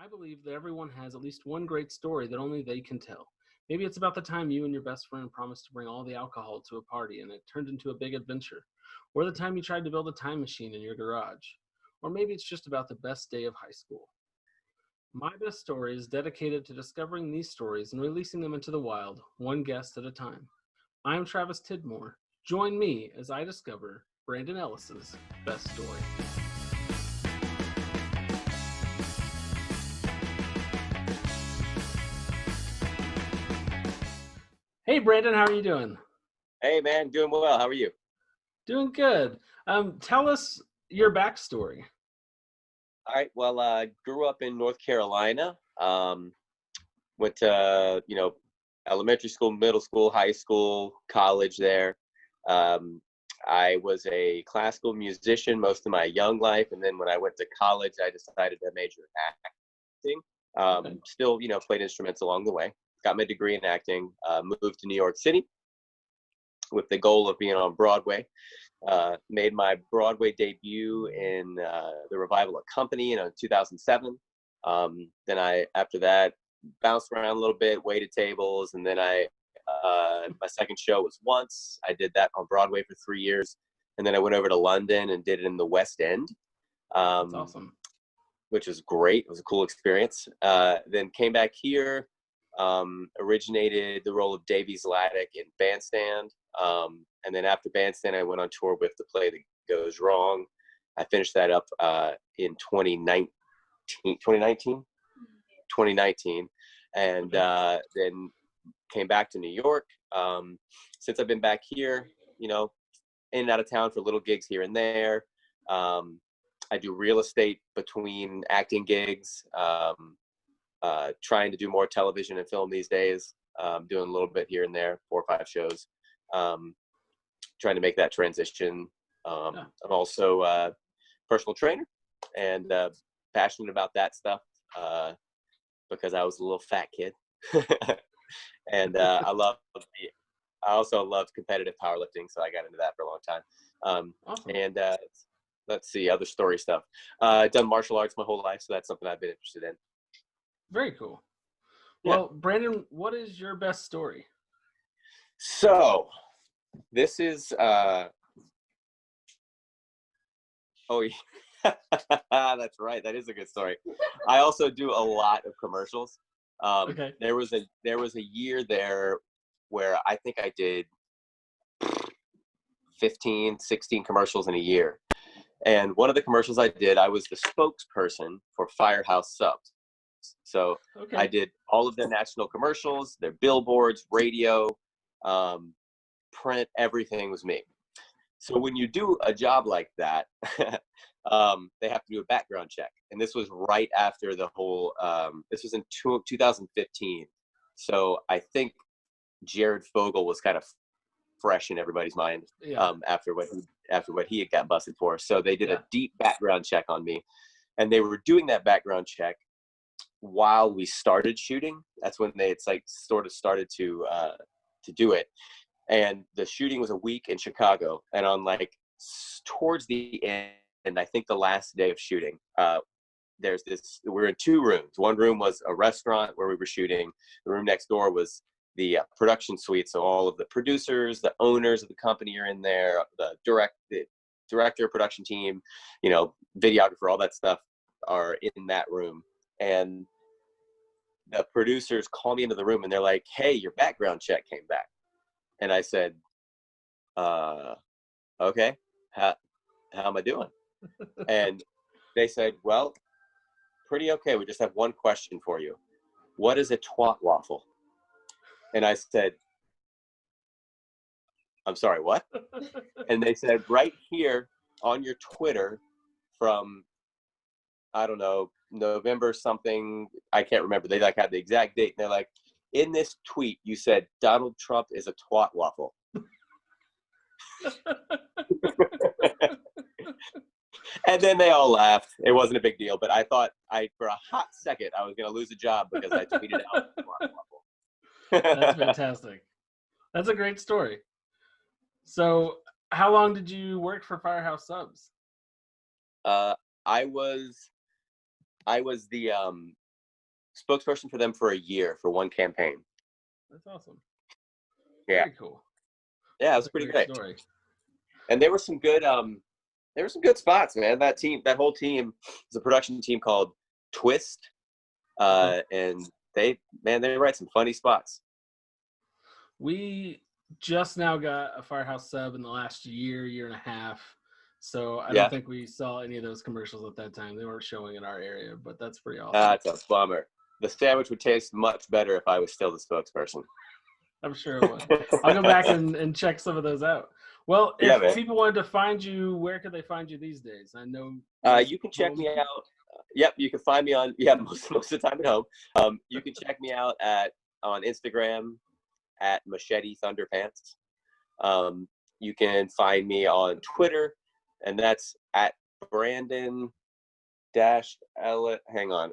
I believe that everyone has at least one great story that only they can tell. Maybe it's about the time you and your best friend promised to bring all the alcohol to a party and it turned into a big adventure. Or the time you tried to build a time machine in your garage. Or maybe it's just about the best day of high school. My Best Story is dedicated to discovering these stories and releasing them into the wild, one guest at a time. I'm Travis Tidmore. Join me as I discover Brandon Ellis's best story. Hey, Brandon, how are you doing? Hey man, doing well. How are you? Doing good. Tell us your backstory. All right. Well, grew up in North Carolina. Went to elementary school, middle school, high school, college there. Um, I was a classical musician most of my young life, and then when I went to college, I decided to major in acting. Okay. Still, played instruments along the way. Got my degree in acting. Moved to New York City with the goal of being on Broadway. Made my Broadway debut in the revival of Company in 2007. After that, bounced around a little bit, waited tables, and then my second show was Once. I did that on Broadway for 3 years, and then I went over to London and did it in the West End, That's awesome. which was great. It was a cool experience. Then came back here, originated the role of Davies Laddick in Bandstand. And then after Bandstand, I went on tour with the play That Goes Wrong. I finished that up in 2019, and then came back to New York. Since I've been back here, in and out of town for little gigs here and there. I do real estate between acting gigs, trying to do more television and film these days, doing a little bit here and there, 4 or 5 shows. Trying to make that transition. I'm also a personal trainer and passionate about that stuff because I was a little fat kid. And I also loved competitive powerlifting, so I got into that for a long time. Awesome. And let's see, other story stuff. I've done martial arts my whole life, so that's something I've been interested in. Very cool. Yeah. Well, Brandon, what is your best story? So this is that's right, that is a good story. I also do a lot of commercials. Okay. There was a year there where I think I did 15, 16 commercials in a year. And one of the commercials I did, I was the spokesperson for Firehouse Subs. So Okay. I did all of their national commercials, their billboards, radio, print, everything was me. So when you do a job like that, they have to do a background check. And this was right after the whole, this was in 2015. So I think Jared Fogle was kind of fresh in everybody's mind after what he had got busted for. So they did a deep background check on me. And they were doing that background check while we started shooting. That's when it's like sort of started to do it. And the shooting was a week in Chicago. And on towards the end, I think the last day of shooting, we're in 2 rooms. One room was a restaurant where we were shooting. The room next door was the production suite. So all of the producers, the owners of the company are in there, the director, production team, videographer, all that stuff are in that room. And the producers call me into the room and they're like, "Hey, your background check came back." And I said, "Okay, how am I doing?" And they said, "Well, pretty okay. We just have one question for you. What is a twat waffle?" And I said, "I'm sorry, what?" And they said, "Right here on your Twitter from, I don't know, November something, I can't remember. They had the exact date. And they're like, in this tweet, you said Donald Trump is a twat waffle." And then they all laughed. It wasn't a big deal, but I thought for a hot second, I was going to lose a job because I tweeted out twat waffle. That's fantastic. That's a great story. So how long did you work for Firehouse Subs? I was the spokesperson for them for a year for one campaign. That's awesome. Yeah. Very cool. Yeah, it was pretty great. Story. And there were some good spots, man. That whole team is a production team called Twist. And they write some funny spots. We just now got a Firehouse sub in the last year and a half. So I don't think we saw any of those commercials at that time. They weren't showing in our area, but that's pretty awesome. That's a bummer. The sandwich would taste much better if I was still the spokesperson. I'm sure it would. I'll go back and check some of those out. Well, if people wanted to find you, where could they find you these days? I know you can check me out. Yep, you can find me on most of the time at home. You can check me out on Instagram at Machete Thunderpants. You can find me on Twitter, and that's at Brandon Ellis. Hang on,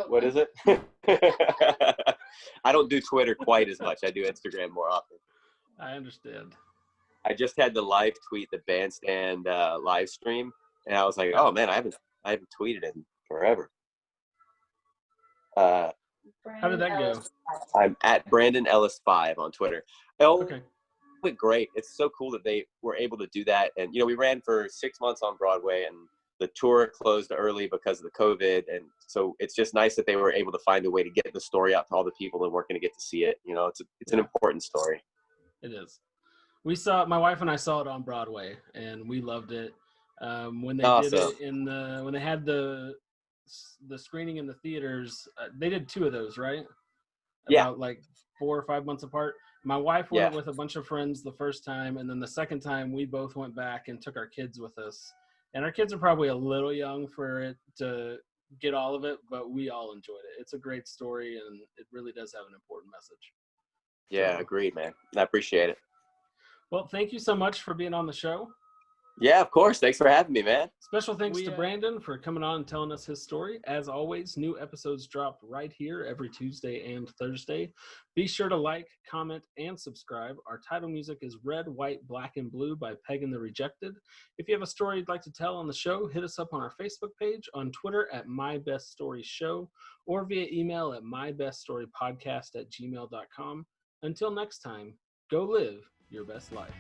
what is it? I don't do Twitter quite as much. I do Instagram more often. I understand. I just had to live tweet the Bandstand live stream, and I was like, oh man, I haven't tweeted in forever. How did that go? I'm at Brandon Ellis 5 on Twitter. It went great. It's so cool that they were able to do that. And we ran for 6 months on Broadway, and the tour closed early because of the COVID. And so it's just nice that they were able to find a way to get the story out to all the people that weren't going to get to see it. It's an important story. It is. My wife and I saw it on Broadway, and we loved it. When they did it when they had the screening in the theaters, they did 2 of those, right? About like 4 or 5 months apart. My wife went with a bunch of friends the first time, and then the second time we both went back and took our kids with us. And our kids are probably a little young for it to get all of it, but we all enjoyed it. It's a great story, and it really does have an important message. Yeah, agreed, man. I appreciate it. Well, thank you so much for being on the show. Yeah, of course. Thanks for having me, man. Special thanks to Brandon for coming on and telling us his story. As always, new episodes drop right here every Tuesday and Thursday. Be sure to like, comment, and subscribe. Our title music is Red, White, Black, and Blue by Peg and the Rejected. If you have a story you'd like to tell on the show, hit us up on our Facebook page, on Twitter at MyBestStoryShow, or via email at mybeststorypodcast@gmail.com. Until next time, go live your best life.